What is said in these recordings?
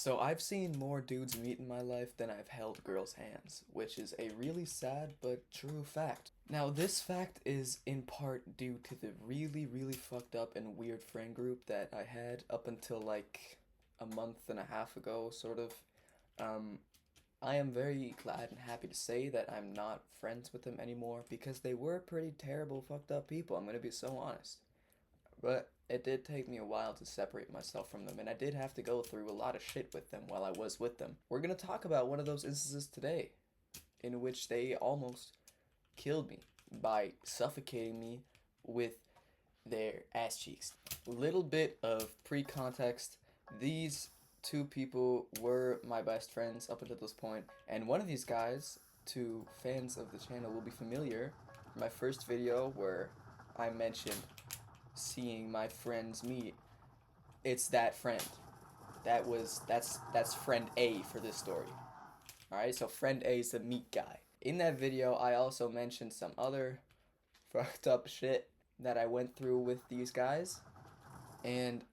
So I've seen more dudes meet in my life than I've held girls' hands, which is a really sad but true fact. Now, this fact is in part due to the really fucked up and weird friend group that I had up until like a month and a half ago, sort of. Um, I am very glad and happy to say that I'm not friends with them anymore because they were pretty terrible, fucked up people. I'm gonna be so honest. But it did take me a while to separate myself from them, and I did have to go through a lot of shit with them while I was with them. We're gonna talk about one of those instances today, in which they almost killed me by suffocating me with their ass cheeks. Little bit of pre-context. These two people were my best friends up until this point, and one of these guys, to fans of the channel, will be familiar. My first video where I mentioned seeing my friends meet, it's that friend. That's friend A for this story. Alright, so friend A is the meat guy. In that video, I also mentioned some other fucked up shit that I went through with these guys. And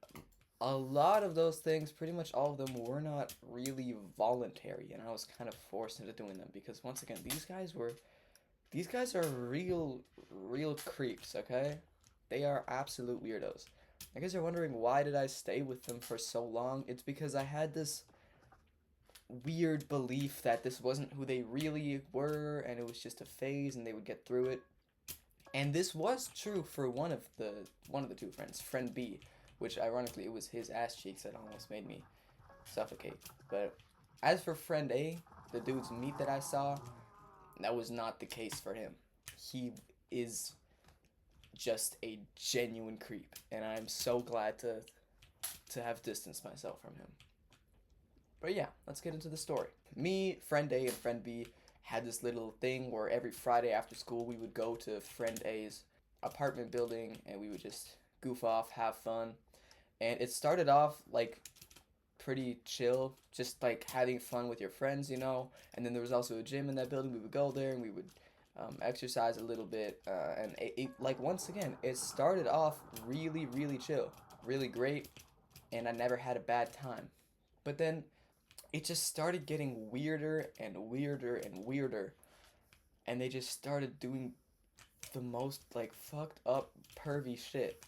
a lot of those things, pretty much all of them, were not really voluntary. And I was kind of forced into doing them because, once again, these guys are real creeps, okay? They are absolute weirdos. I guess you're wondering why did I stay with them for so long? It's because I had this weird belief that this wasn't who they really were and it was just a phase and they would get through it. And this was true for one of the two friends, friend B, which ironically it was his ass cheeks that almost made me suffocate. But as for friend A, the dude's meat that I saw, that was not the case for him. He is just a genuine creep, and I'm so glad to have distanced myself from him. But yeah, let's get into the story. Me, friend A, and friend B had this little thing where every Friday after school we would go to friend A's apartment building and we would just goof off, have fun. And it started off like pretty chill, just like having fun with your friends, you know. And then there was also a gym in that building. We would go there and we would exercise a little bit. And like once again, it started off really chill, really great, and I never had a bad time. But then it just started getting weirder and weirder and weirder, and they just started doing the most like fucked up pervy shit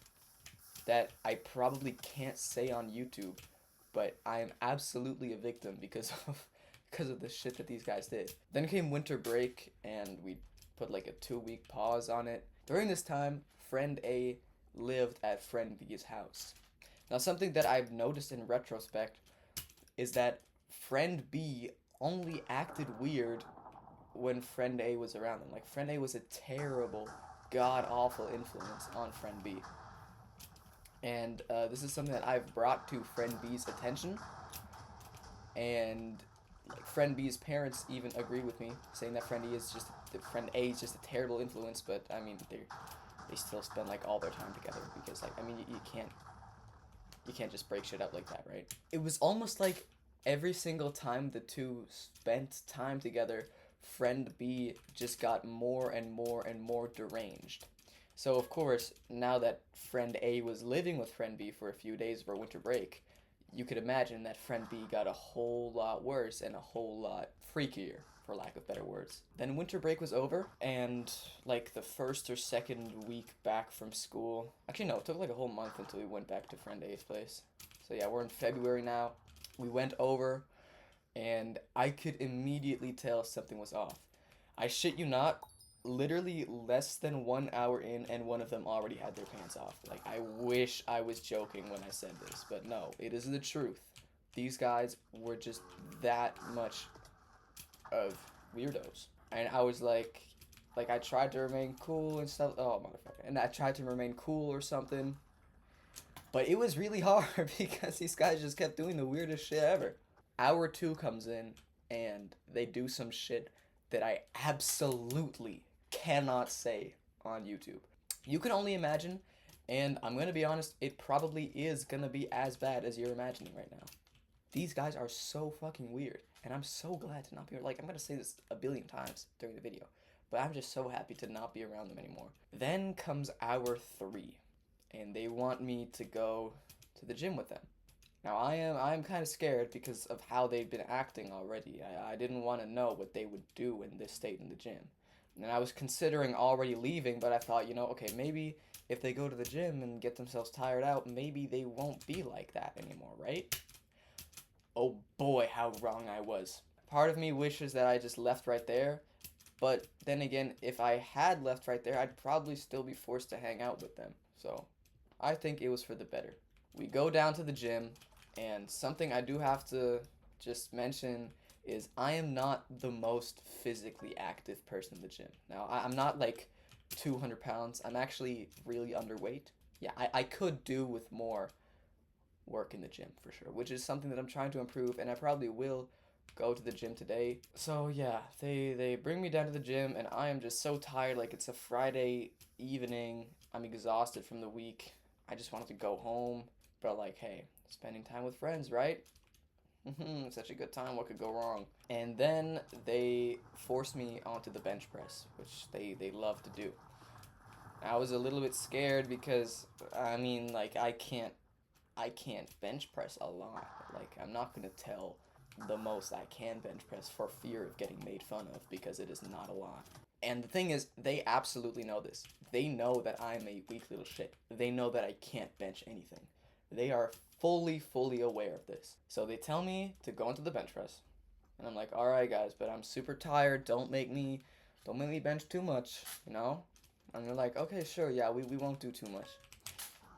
that I probably can't say on YouTube, but I am absolutely a victim because of the shit that these guys did. Then came winter break and we put like a 2 week pause on it. During this time, friend A lived at friend B's house. Now something that I've noticed in retrospect is that friend B only acted weird when friend A was around them. Like friend A was a terrible, god awful influence on friend B. And this is something that I've brought to friend B's attention, and like friend B's parents even agree with me, saying that friend A is just a terrible influence. But I mean, they still spend like all their time together because like I mean you can't just break shit up like that, right? It was almost like every single time the two spent time together, friend B just got more and more deranged. So of course, now that friend A was living with friend B for a few days for winter break, you could imagine that friend B got a whole lot worse and a whole lot freakier, for lack of better words. Then winter break was over, and like the first or second week back from school, actually no, it took like a whole month until we went back to friend A's place. So yeah, we're in February now. We went over, and I could immediately tell something was off. I shit you not, literally less than 1 hour in and one of them already had their pants off. Like, I wish I was joking when I said this, but no, it is the truth. These guys were just that much of weirdos. And I was like I tried to remain cool and stuff. Oh, motherfucker. And I tried to remain cool or something. But it was really hard because these guys just kept doing the weirdest shit ever. Hour 2 comes in and they do some shit that I absolutely cannot say on YouTube. You can only imagine, and I'm gonna be honest, it probably is gonna be as bad as you're imagining right now. These guys are so fucking weird, and I'm so glad to not be like I'm gonna say this a billion times during the video, but I'm just so happy to not be around them anymore. Then comes hour 3, and they want me to go to the gym with them. Now I am kind of scared because of how they've been acting already. I didn't want to know what they would do in this state in the gym. And I was considering already leaving, but I thought, okay, maybe if they go to the gym and get themselves tired out, maybe they won't be like that anymore, right? Oh boy, how wrong I was. Part of me wishes that I just left right there, but then again, if I had left right there, I'd probably still be forced to hang out with them. So I think it was for the better. We go down to the gym, and something I do have to just mention is I am not the most physically active person in the gym. Now, I'm not like 200 pounds. I'm actually really underweight. Yeah, I could do with more work in the gym for sure, which is something that I'm trying to improve, and I probably will go to the gym today. So yeah, they bring me down to the gym, and I am just so tired. Like, it's a Friday evening. I'm exhausted from the week. I just wanted to go home, but like, hey, spending time with friends, right? Such a good time. What could go wrong? And then they forced me onto the bench press, which they love to do. I was a little bit scared because I mean, like, I can't bench press a lot. Like, I'm not gonna tell the most I can bench press for fear of getting made fun of because it is not a lot. And the thing is, they absolutely know this. They know that I'm a weak little shit. They know that I can't bench anything. They are fully aware of this. So they tell me to go into the bench press. And I'm like, alright guys, but I'm super tired. Don't make me bench too much, you know? And they're like, okay, sure, yeah, we won't do too much.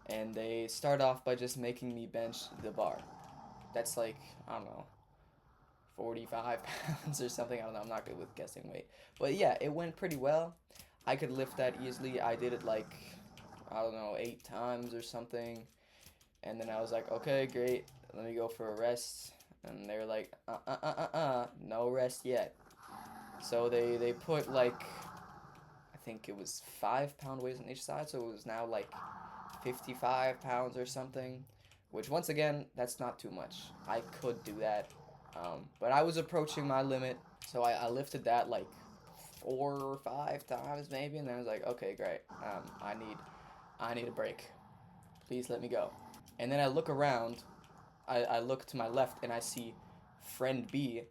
And they start off by just making me bench the bar. That's like, I don't know, 45 pounds or something. I don't know, I'm not good with guessing weight. But yeah, it went pretty well. I could lift that easily. I did it like, I don't know, 8 times or something. And then I was like, okay, great, let me go for a rest. And they were like, no rest yet. So they put like, I think it was 5-pound weights on each side, so it was now like 55 pounds or something, which once again, that's not too much. I could do that, but I was approaching my limit, so I lifted that like 4 or 5 times maybe, and then I was like, okay, great, I need a break. Please let me go. And then I look around, I look to my left, and I see friend B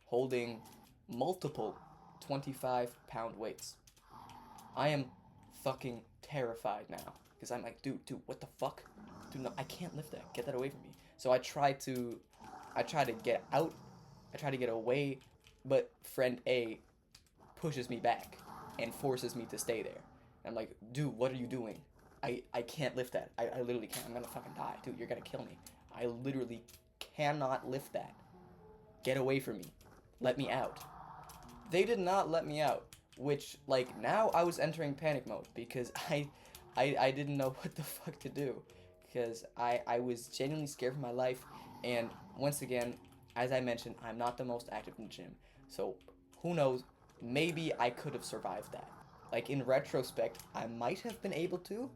holding multiple 25-pound weights. I am fucking terrified now because I'm like, dude, what the fuck? Dude, no, I can't lift that. Get that away from me. So I try to get out. I try to get away, but friend A pushes me back and forces me to stay there. And I'm like, dude, what are you doing? I can't lift that. I literally can't. I'm gonna fucking die. Dude, you're gonna kill me. I literally cannot lift that. Get away from me. Let me out. They did not let me out, which, like, now I was entering panic mode because I didn't know what the fuck to do because I was genuinely scared for my life. And once again, as I mentioned, I'm not the most active in the gym, so who knows, maybe I could have survived that. Like, in retrospect, I might have been able to,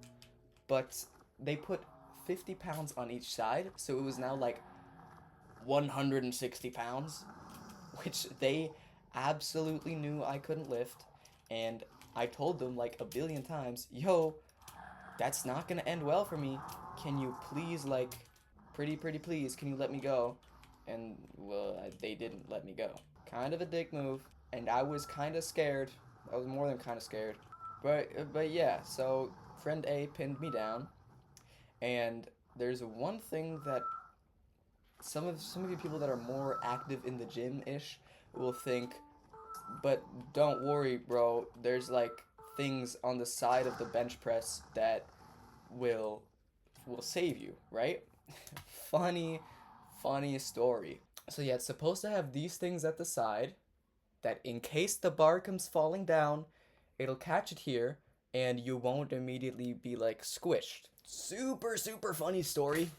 but they put 50 pounds on each side, so it was now like 160 pounds, which they absolutely knew I couldn't lift. And I told them like a billion times, yo, that's not gonna end well for me. Can you please, like, pretty please, can you let me go? And well, they didn't let me go. Kind of a dick move, and I was kind of scared. I was more than kind of scared. But yeah, so friend A pinned me down, and there's one thing that some of you people that are more active in the gym ish will think, but don't worry, bro. There's like things on the side of the bench press that will save you, right? funny, funny story. So yeah, it's supposed to have these things at the side that in case the bar comes falling down, it'll catch it here and you won't immediately be like squished. Super funny story.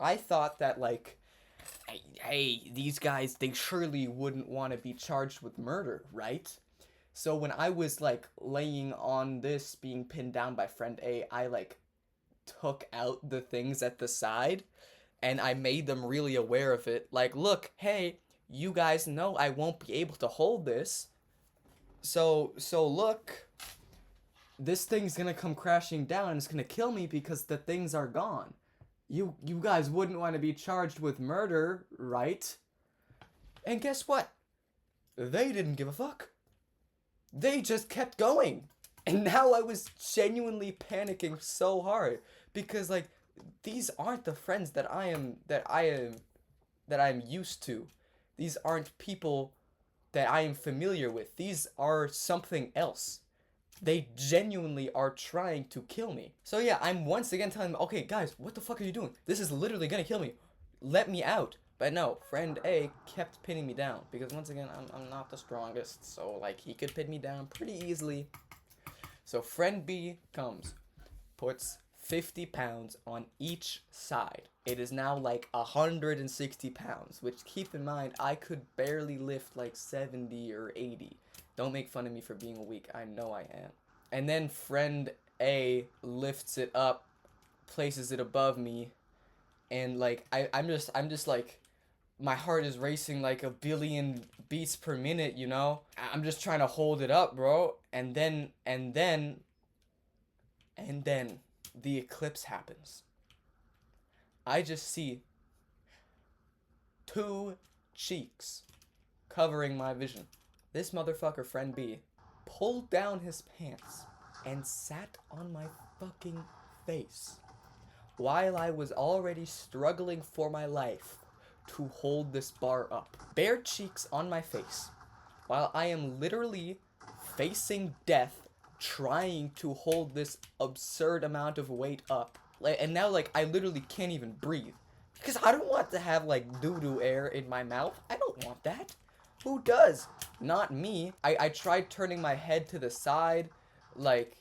I thought that like, hey, these guys, they surely wouldn't want to be charged with murder, right? So when I was like laying on this being pinned down by friend A, I like took out the things at the side and I made them really aware of it. Like, look, hey, you guys know I won't be able to hold this. So look, this thing's gonna come crashing down and it's gonna kill me because the things are gone. You guys wouldn't want to be charged with murder, right? And guess what? They didn't give a fuck. They just kept going. And now I was genuinely panicking so hard because like these aren't the friends that I'm used to. These aren't people that I am familiar with. These are something else. They genuinely are trying to kill me. So yeah, I'm once again telling them, okay, guys, what the fuck are you doing? This is literally gonna kill me. Let me out. But no, friend A kept pinning me down because once again, I'm not the strongest. So like he could pin me down pretty easily. So friend B comes, puts 50 pounds on each side. It is now like 160 pounds, which keep in mind, I could barely lift like 70 or 80. Don't make fun of me for being weak. I know I am. And then friend A lifts it up, places it above me, and like I'm just like my heart is racing like a billion beats per minute, you know? I'm just trying to hold it up, bro. And then the eclipse happens. I just see two cheeks covering my vision. This motherfucker, friend B, pulled down his pants and sat on my fucking face while I was already struggling for my life to hold this bar up. Bare cheeks on my face while I am literally facing death trying to hold this absurd amount of weight up. And now, like, I literally can't even breathe. Because I don't want to have, like, doo-doo air in my mouth. I don't want that. Who does? Not me. I tried turning my head to the side, like,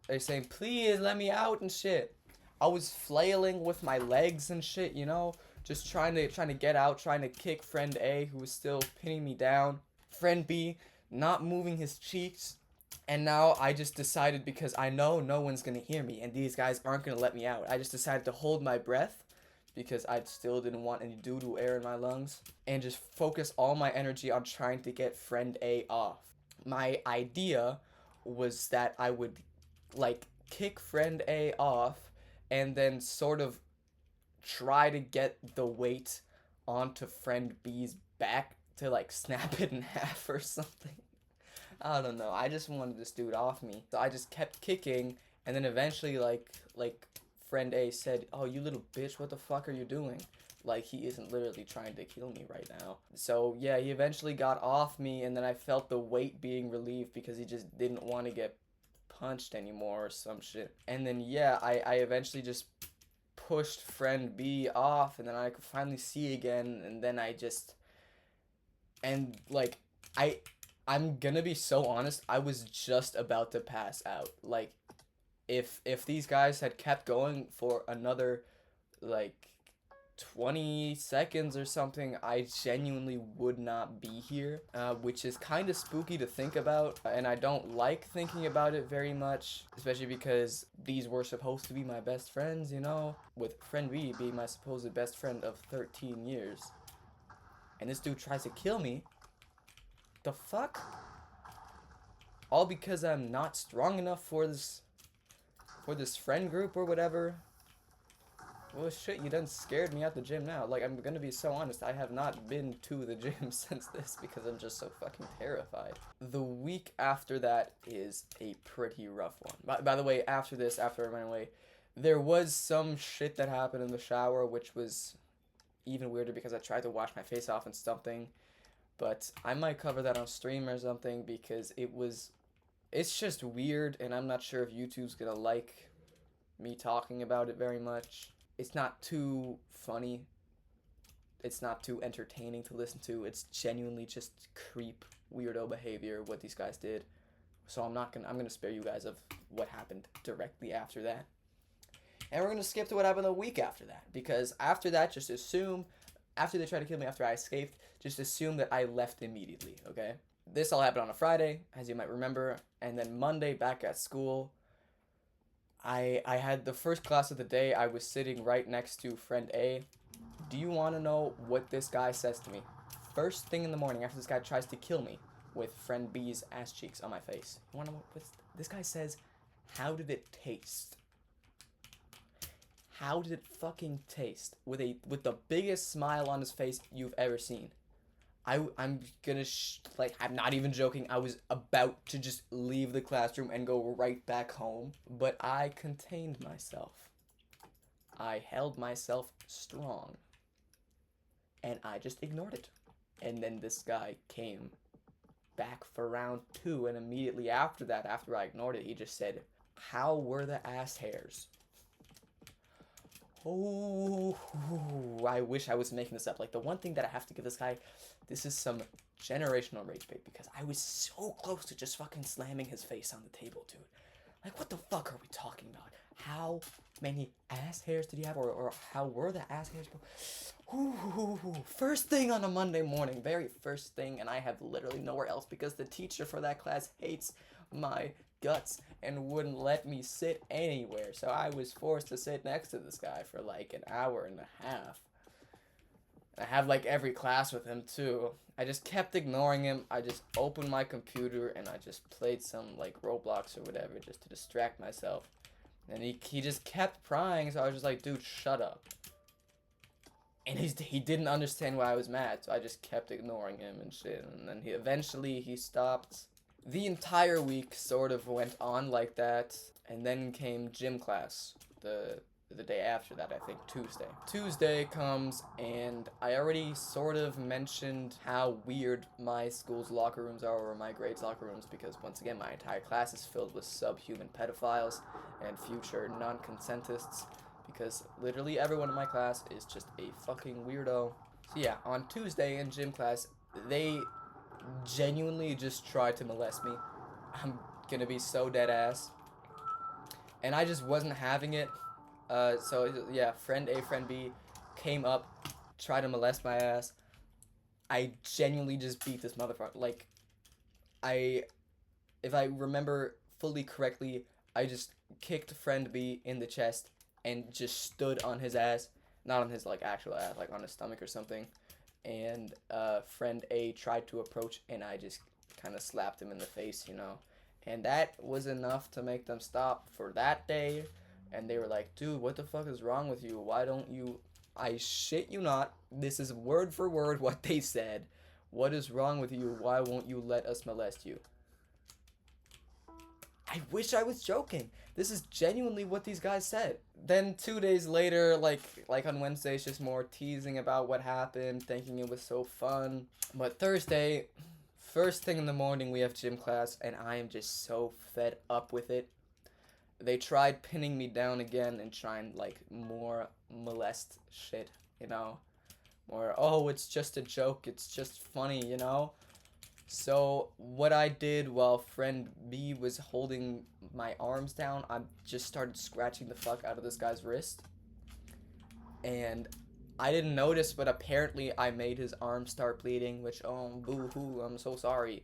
they're saying, please let me out and shit. I was flailing with my legs and shit, you know? Just trying to get out, trying to kick friend A, who was still pinning me down. Friend B, not moving his cheeks. And now I just decided, because I know no one's gonna hear me and these guys aren't gonna let me out, I just decided to hold my breath because I still didn't want any doo-doo air in my lungs and just focus all my energy on trying to get friend A off. My idea was that I would like kick friend A off and then sort of try to get the weight onto friend B's back to like snap it in half or something. I don't know. I just wanted this dude off me. So I just kept kicking, and then eventually like friend A said, "Oh, you little bitch, what the fuck are you doing?" Like he isn't literally trying to kill me right now. So yeah, he eventually got off me, and then I felt the weight being relieved because he just didn't want to get punched anymore or some shit. And then yeah, I eventually just pushed friend B off, and then I could finally see again, and then I just and like I'm gonna be so honest, I was just about to pass out. Like if these guys had kept going for another like 20 seconds or something, I genuinely would not be here, which is kind of spooky to think about, and I don't like thinking about it very much, especially because these were supposed to be my best friends, you know, with friend B being my supposed best friend of 13 years, and this dude tries to kill me. The fuck? All because I'm not strong enough for this friend group or whatever. Well, shit, you done scared me at the gym now. Like, I'm gonna be so honest, I have not been to the gym since this because I'm just so fucking terrified. The week after that is a pretty rough one. By the way, after this, after I ran away, there was some shit that happened in the shower, which was even weirder because I tried to wash my face off and something. But I might cover that on stream or something because it's just weird, and I'm not sure if YouTube's gonna like me talking about it very much. It's not too funny. It's not too entertaining to listen to. It's genuinely just creep, weirdo behavior, what these guys did. So I'm gonna spare you guys of what happened directly after that. And we're gonna skip to what happened the week after that. Because after that, just assume, after they tried to kill me, after I escaped, just assume that I left immediately, okay? This all happened on a Friday, as you might remember, and then Monday back at school, I had the first class of the day. I was sitting right next to friend A. Do you want to know what this guy says to me? First thing in the morning, after this guy tries to kill me with friend B's ass cheeks on my face. You want to know what this guy says? How did it taste? How did it fucking taste? With the biggest smile on his face you've ever seen. I'm gonna like, I'm not even joking. I was about to just leave the classroom and go right back home, but I contained myself. I held myself strong, and I just ignored it. And then this guy came back for round 2, and immediately after that, after I ignored it, he just said, "How were the ass hairs?" Oh, I wish I was making this up. Like, the one thing that I have to give this guy, this is some generational rage bait, because I was so close to just fucking slamming his face on the table, dude. Like, what the fuck are we talking about? How many ass hairs did he have, or how were the ass hairs? First thing on a Monday morning, very first thing, and I have literally nowhere else because the teacher for that class hates my guts and wouldn't let me sit anywhere. So I was forced to sit next to this guy for like an hour and a half. I had like every class with him too. I just kept ignoring him. I just opened my computer and I just played some like Roblox or whatever just to distract myself. And he just kept prying, so I was just like, dude, shut up. And he didn't understand why I was mad, so I just kept ignoring him and shit. And then eventually he stopped. The entire week sort of went on like that, and then came gym class the day after that, I think Tuesday. Tuesday comes, and I already sort of mentioned how weird my school's locker rooms are, or my grade's locker rooms, because once again, my entire class is filled with subhuman pedophiles and future non-consentists, because literally everyone in my class is just a fucking weirdo. So yeah, on Tuesday in gym class, they genuinely just tried to molest me. I'm gonna be so dead ass. And I just wasn't having it. So yeah, friend A, friend B came up, tried to molest my ass. I genuinely just beat this motherfucker. Like, if I remember fully correctly, I just kicked friend B in the chest and just stood on his ass. Not on his like actual ass, like on his stomach or something. And friend A tried to approach, and I just kind of slapped him in the face, you know. And that was enough to make them stop for that day. And they were like, dude, what the fuck is wrong with you? Why don't you... I shit you not. This is word for word what they said. What is wrong with you? Why won't you let us molest you? I wish I was joking. This is genuinely what these guys said. Then 2 days later, like on Wednesday, it's just more teasing about what happened, thinking it was so fun. But Thursday, first thing in the morning, we have gym class, and I am just so fed up with it. They tried pinning me down again and trying, like, more molest shit, you know? More, oh, it's just a joke, it's just funny, you know? So, what I did while friend B was holding my arms down, I just started scratching the fuck out of this guy's wrist. And I didn't notice, but apparently I made his arm start bleeding, which, oh, boo-hoo, I'm so sorry.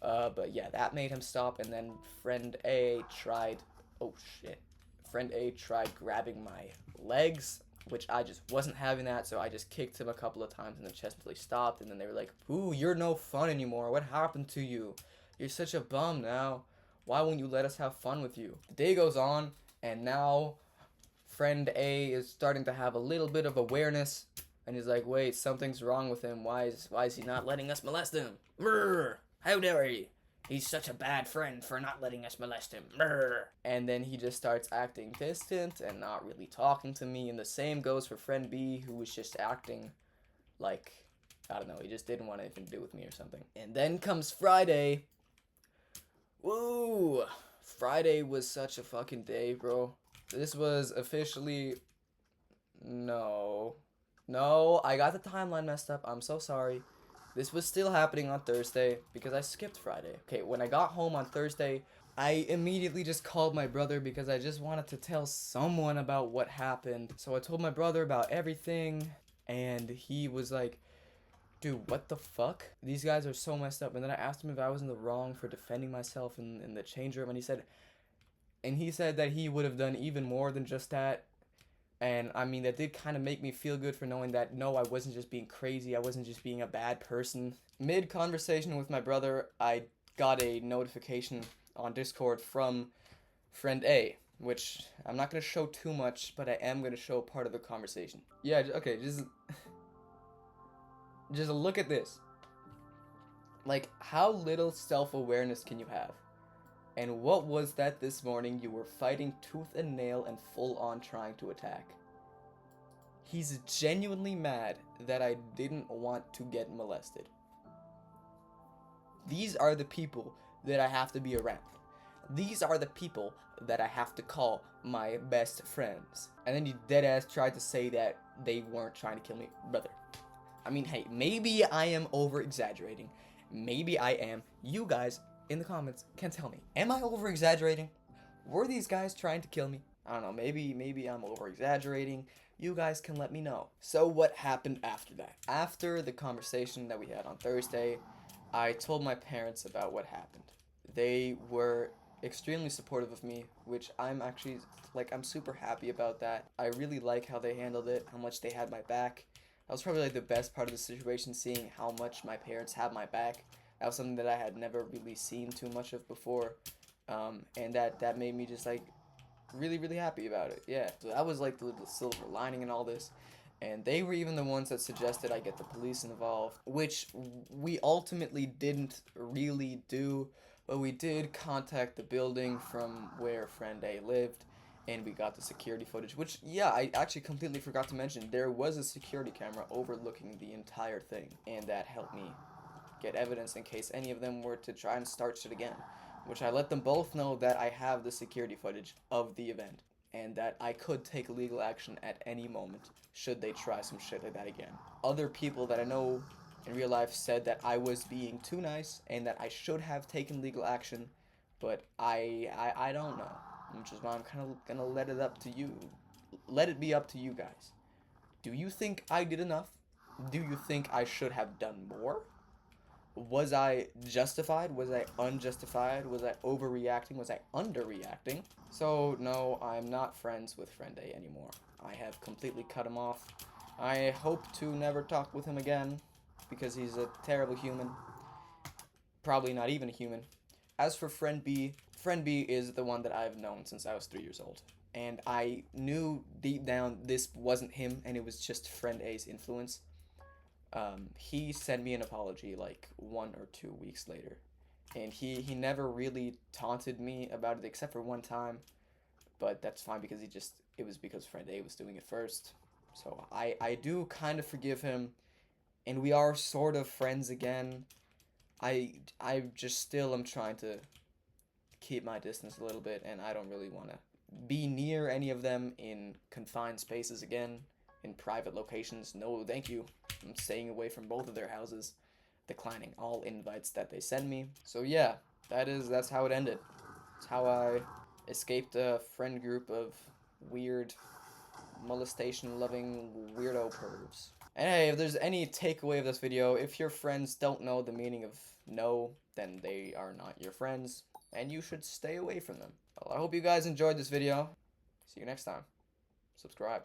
But yeah, that made him stop, and then friend A tried, oh shit, friend A tried grabbing my legs, which I just wasn't having that, so I just kicked him a couple of times in the chest until he stopped, and then they were like, ooh, you're no fun anymore, what happened to you? You're such a bum now, why won't you let us have fun with you? The day goes on, and now friend A is starting to have a little bit of awareness, and he's like, wait, something's wrong with him, why is he not letting us molest him? Brrr. How dare he? He's such a bad friend for not letting us molest him. Brrr. And then he just starts acting distant and not really talking to me. And the same goes for friend B, who was just acting like, I don't know, he just didn't want anything to do with me or something. And then comes Friday. Woo! Friday was such a fucking day, bro. This was officially... No, I got the timeline messed up. I'm so sorry. This was still happening on Thursday because I skipped Friday. Okay, when I got home on Thursday, I immediately just called my brother because I just wanted to tell someone about what happened. So I told my brother about everything, and he was like, dude, what the fuck? These guys are so messed up. And then I asked him if I was in the wrong for defending myself in the change room, and he said that he would have done even more than just that. And, I mean, that did kind of make me feel good for knowing that, no, I wasn't just being crazy. I wasn't just being a bad person. Mid-conversation with my brother, I got a notification on Discord from friend A, which I'm not gonna show too much, but I am gonna show part of the conversation. Yeah, okay, just look at this. Like, how little self-awareness can you have? And what was that this morning you were fighting tooth and nail and full on trying to attack? He's genuinely mad that I didn't want to get molested. These are the people that I have to be around. These are the people that I have to call my best friends. And then you deadass tried to say that they weren't trying to kill me. Brother, I mean, hey, maybe I am over-exaggerating. Maybe I am. You guys in the comments can tell me. Am I over-exaggerating? Were these guys trying to kill me? I don't know. Maybe I'm over-exaggerating. You guys can let me know. So what happened after that? After the conversation that we had on Thursday, I told my parents about what happened. They were extremely supportive of me, which I'm actually, like, I'm super happy about that. I really like how they handled it, how much they had my back. That was probably like the best part of the situation, seeing how much my parents have my back. That was something that I had never really seen too much of before, and that made me just like really happy about it. Yeah, so that was like the silver lining in all this. And they were even the ones that suggested I get the police involved, which we ultimately didn't really do, but we did contact the building from where friend A lived, and we got the security footage, which, yeah, I actually completely forgot to mention, there was a security camera overlooking the entire thing, and that helped me get evidence in case any of them were to try and start shit again, which I let them both know that I have the security footage of the event, and that I could take legal action at any moment should they try some shit like that again. Other people that I know in real life said that I was being too nice and that I should have taken legal action, but I don't know, which is why I'm kind of gonna let it be up to you guys. Do you think I did enough? Do you think I should have done more? Was I justified? Was I unjustified? Was I overreacting? Was I underreacting? So, no, I'm not friends with friend A anymore. I have completely cut him off. I hope to never talk with him again, because he's a terrible human. Probably not even a human. As for friend B is the one that I've known since I was 3 years old. And I knew deep down this wasn't him, and it was just friend A's influence. He sent me an apology like 1 or 2 weeks later, and he never really taunted me about it except for one time, but that's fine because it was because friend A was doing it first. So I do kind of forgive him, and we are sort of friends again. I just still am trying to keep my distance a little bit, and I don't really want to be near any of them in confined spaces again, in private locations. No, thank you. I'm staying away from both of their houses, declining all invites that they send me. So yeah, that's how it ended. It's how I escaped a friend group of weird, molestation-loving weirdo pervs. And hey, if there's any takeaway of this video, if your friends don't know the meaning of no, then they are not your friends, and you should stay away from them. Well, I hope you guys enjoyed this video. See you next time. Subscribe.